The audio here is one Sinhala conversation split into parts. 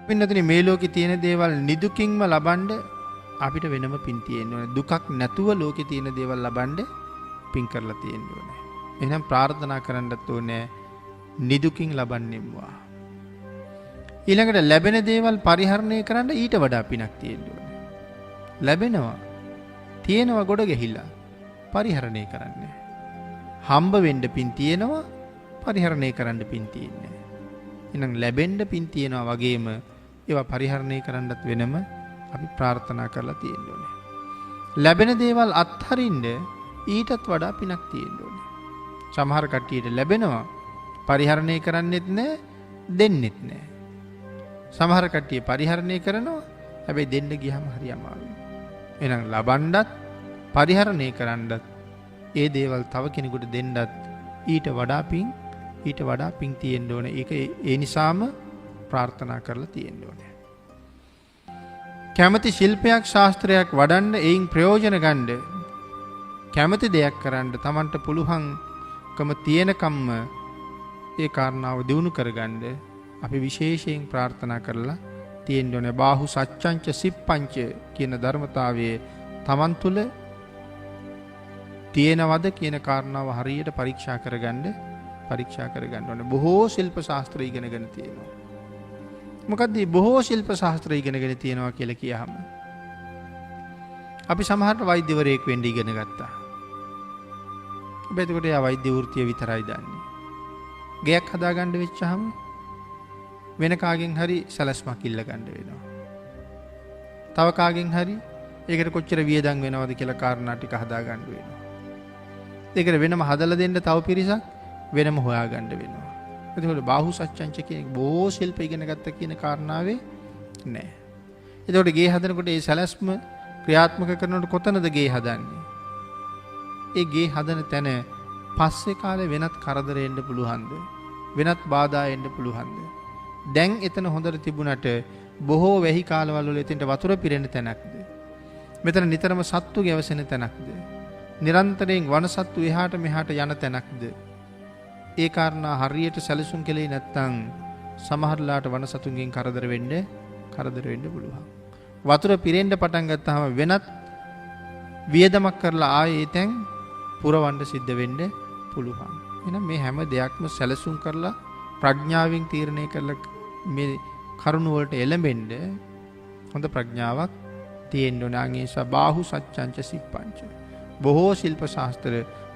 පින්නතුනි මේ ලෝකේ තියෙන දේවල් නිදුකින්ම ලබන්න අපිට වෙනම පින් තියෙන්න ඕනේ. දුකක් නැතුව ලෝකේ තියෙන දේවල් ලබන්න පින් කරලා තියෙන්න ඕනේ. එහෙනම් ප්‍රාර්ථනා කරන්නත් ඕනේ නිදුකින් ලබන්නෙම්වා. ඊළඟට ලැබෙන දේවල් පරිහරණය කරන්න ඊට වඩා පිනක් තියෙන්න ඕනේ. ලැබෙනවා තියෙනවා ගොඩ ගැහිලා පරිහරණය කරන්න. හම්බ වෙන්න පින් තියෙනවා පරිහරණය කරන්න පින් තියෙන්නේ. එහෙනම් ලැබෙන්න පින් තියෙනවා වගේම ඒවා පරිහරණය කරන්නත් වෙනම අපි ප්‍රාර්ථනා කරලා තියෙන්න ඕනේ. ලැබෙන දේවල් අත්හරින්න ඊටත් වඩා පිනක් තියෙන්න ඕනේ. සමහර කට්ටියට ලැබෙනවා පරිහරණය කරන්නෙත් නැහැ දෙන්නෙත් නැහැ. සමහර කට්ටිය පරිහරණය කරනවා හැබැයි දෙන්න ගියම හරි අමාරුයි. එහෙනම් ලබන්නත් පරිහරණය කරන්නත් ඒ දේවල් තව කෙනෙකුට දෙන්නත් ඊට වඩා පින් තියෙන්න ඕනේ. ඒක ඒ නිසාම ප්‍රාර්ථනා කරලා තියෙන්න ඕනේ. කැමති ශිල්පයක් ශාස්ත්‍රයක් වඩන්න එයින් ප්‍රයෝජන ගන්න කැමති දෙයක් කරන්න Tamanට පුළුවන්කම තියෙනකම්ම ඒ කාරණාව දිනු කරගන්න අපි විශේෂයෙන් ප්‍රාර්ථනා කරලා තියෙන්න ඕනේ. බාහු සච්ඡංච සිප්පංච කියන ධර්මතාවයේ Taman තුල තියෙනවද කියන කාරණාව හරියට පරීක්ෂා කරගන්න ඕනේ. බොහෝ ශිල්ප ශාස්ත්‍ර ඉගෙනගෙන තියෙනවා. මොකද්ද මේ බොහෝ ශිල්ප ශාස්ත්‍ර ඉගෙනගෙන තියෙනවා කියලා කියහම අපි සමහරට වෛද්‍යවරයෙක් වෙන්න ඉගෙන ගත්තා. හැබැයි එතකොට යා වෛද්‍ය වෘත්තිය විතරයි දන්නේ. ගයක් හදාගන්න වෙච්චහම වෙන කාගෙන් හරි සැලැස්මක් ඉල්ල ගන්න වෙනවා. තව කාගෙන් හරි ඒකට කොච්චර වියදම් වෙනවද කියලා කාරණා ටික හදාගන්න වෙනවා. ඒකට වෙනම හදලා දෙන්න තව පිරිසක් වෙනම හොයාගන්න වෙනවා. එතකොට බාහු සච්ඡංච කියන බොහෝ ශිල්ප ඉගෙන ගත්ත කියන කාරණාවේ නෑ. එතකොට ගේ හදනකොට ඒ සැලැස්ම ක්‍රියාත්මක කරනකොට කොතනද ගේ හදන්නේ? ඒ ගේ හදන තැන පස්සේ කාලේ වෙනත් කරදර එන්න පුළුවන්ද? වෙනත් බාධා එන්න පුළුවන්ද? දැන් එතන හොඳට තිබුණට බොහෝ වැහි කාලවල වල එතෙන්ට වතුර පිරෙන තැනක්ද? මෙතන නිතරම සත්තු ගැවසෙන තැනක්ද? නිරන්තරයෙන් වනසත්තු එහාට මෙහාට යන තැනක්ද? ඒ කාරණා හරියට සැලසුම් කළේ නැත්නම් සමහරලාට වනසතුන්ගෙන් කරදර වෙන්න පුළුවන්. වතුර පිරෙන්න පටන් ගත්තාම වෙනත් වියදමක් කරලා ආයේ තැන් පුරවන්න සිද්ධ වෙන්න පුළුවන්. එහෙනම් මේ හැම දෙයක්ම සැලසුම් කරලා ප්‍රඥාවෙන් තීරණය කරලා මේ කරුණ වලට එළඹෙන්න හොඳ ප්‍රඥාවක් තියෙන්න ඕන. ආන්ගේ සබාහු සච්ඡංච සිප්පංච බොහෝ ශිල්ප ශාස්ත්‍ර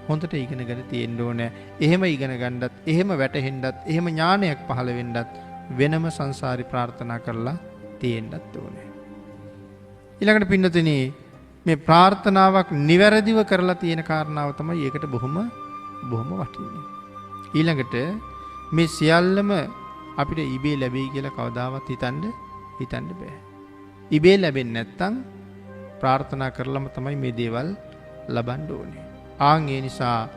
හොඳට ඉගෙනගෙන තියෙන්න ඕනේ. එහෙම ඉගෙන ගන්නත්, එහෙම වැටහෙන්නත්, එහෙම ඥානයක් පහළ වෙන්නත් වෙනම සංසාරي ප්‍රාර්ථනා කරලා තියෙන්නත් ඕනේ. ඊළඟට පින්නතුනි මේ ප්‍රාර්ථනාවක් නිවැරදිව කරලා තියෙන කාරණාව තමයි ඒකට බොහොම වටින්නේ. ඊළඟට මේ සියල්ලම අපිට ඉබේ ලැබෙයි කියලා කවදාවත් හිතන්න බෑ. ඉබේ ලැබෙන්නේ නැත්නම් ප්‍රාර්ථනා කරලම තමයි මේ දේවල් ලබන්න ඕනේ. ආන් ඒ නිසා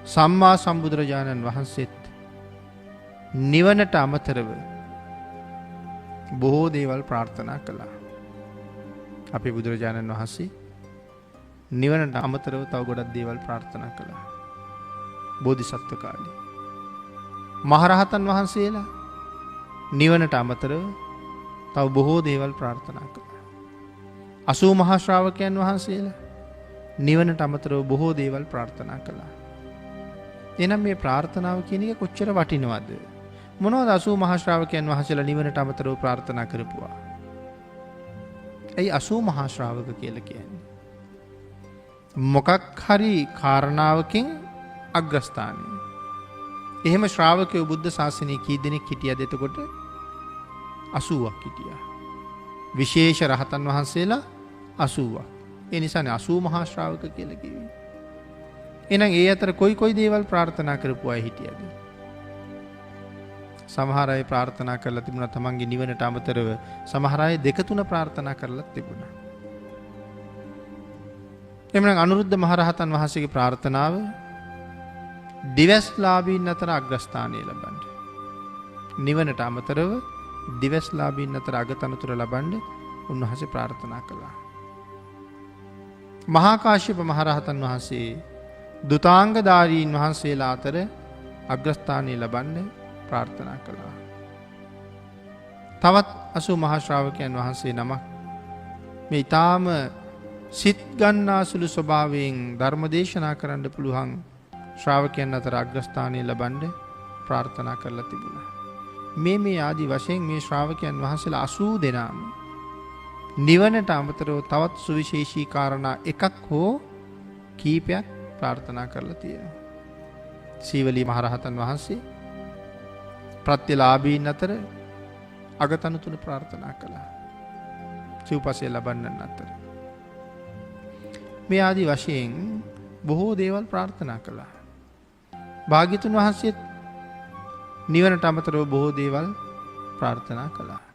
සම්මා සම්බුදුරජාණන් වහන්සේත් නිවනට අමතරව බොහෝ දේවල් ප්‍රාර්ථනා කළා. අපේ බුදුරජාණන් වහන්සේ නිවනට අමතරව තව ගොඩක් දේවල් ප්‍රාර්ථනා කළා. බෝධිසත්ව කාලේ මහරහතන් වහන්සේලා නිවනට අමතරව තව බොහෝ දේවල් ප්‍රාර්ථනා කළා. 80 මහා ශ්‍රාවකයන් වහන්සේලා නිවනට අමතරව බොහෝ දේවල් ප්‍රාර්ථනා කළා. එහෙනම් මේ ප්‍රාර්ථනාව කියන එක කොච්චර වටිනවද? මොනවද 80 මහා ශ්‍රාවකයන් වහන්සේලා නිවනට අමතරව ප්‍රාර්ථනා කරපුවා? ඇයි 80 මහා ශ්‍රාවක කියලා කියන්නේ? මොකක් හරි කාරණාවකින් අග්‍රස්ථානයි. එහෙම ශ්‍රාවකයෝ බුද්ධ ශාසනයේ කී දෙනෙක් හිටියද එතකොට? 80ක් හිටියා. විශේෂ රහතන් වහන්සේලා 80ක්. ඒ නිසානේ 80 මහා ශ්‍රාවක කියලා කිව්වේ. එහෙනම් ඒ අතර කොයි දේවල් ප්‍රාර්ථනා කරපු අය හිටියද? සමහර අය ප්‍රාර්ථනා කරලා තිබුණා තමන්ගේ නිවනට අමතරව. සමහර අය 2-3 ප්‍රාර්ථනා කරලා තිබුණා. එhmenan අනුරුද්ධ මහරහතන් වහන්සේගේ ප්‍රාර්ථනාව දිවස්ලාභීන් අතර අග්‍රස්ථානය ලබන්න. නිවනට අමතරව දිවස්ලාභීන් අතර අගතනතුර ලබන්න උන්වහන්සේ ප්‍රාර්ථනා කළා. මහා කාශ්‍යප මහරහතන් වහන්සේ දුතාංගධාරීන් වහන්සේලා අතර අග්‍රස්ථානය ලබන්න ප්‍රාර්ථනා කළා. තවත් අසු මහශ්‍රාවකයන් වහන්සේ නමක් මේ ඉතාම සිත් ගන්නාසුළු ස්වභාවයෙන් ධර්ම දේශනා කරන්න පුළුවන් ශ්‍රාවකයන් අතර අග්‍රස්ථානය ලබන්ඩ ප්‍රාර්ථනා කරලා තිබුණා. මේ ආදි වශයෙන් මේ ශ්‍රාවකයන් වහන්සේලා 80 දෙනාම නිවනට අමතරව තවත් සුවිශේෂී කාරණා එකක් හෝ කීපයක් ප්‍රාර්ථනා කරලා තියෙනවා. සීවලී මහරහතන් වහන්සේ ප්‍රත්‍යලාභීන් අතර අගතනු 3 ප්‍රාර්ථනා කළා. සිව්පසය ලබන්නන් අතර. මේ ආදි වශයෙන් බොහෝ දේවල් ප්‍රාර්ථනා කළා. භාග්‍යතුන් වහන්සේත් නිවනට අමතරව බොහෝ දේවල් ප්‍රාර්ථනා කළා.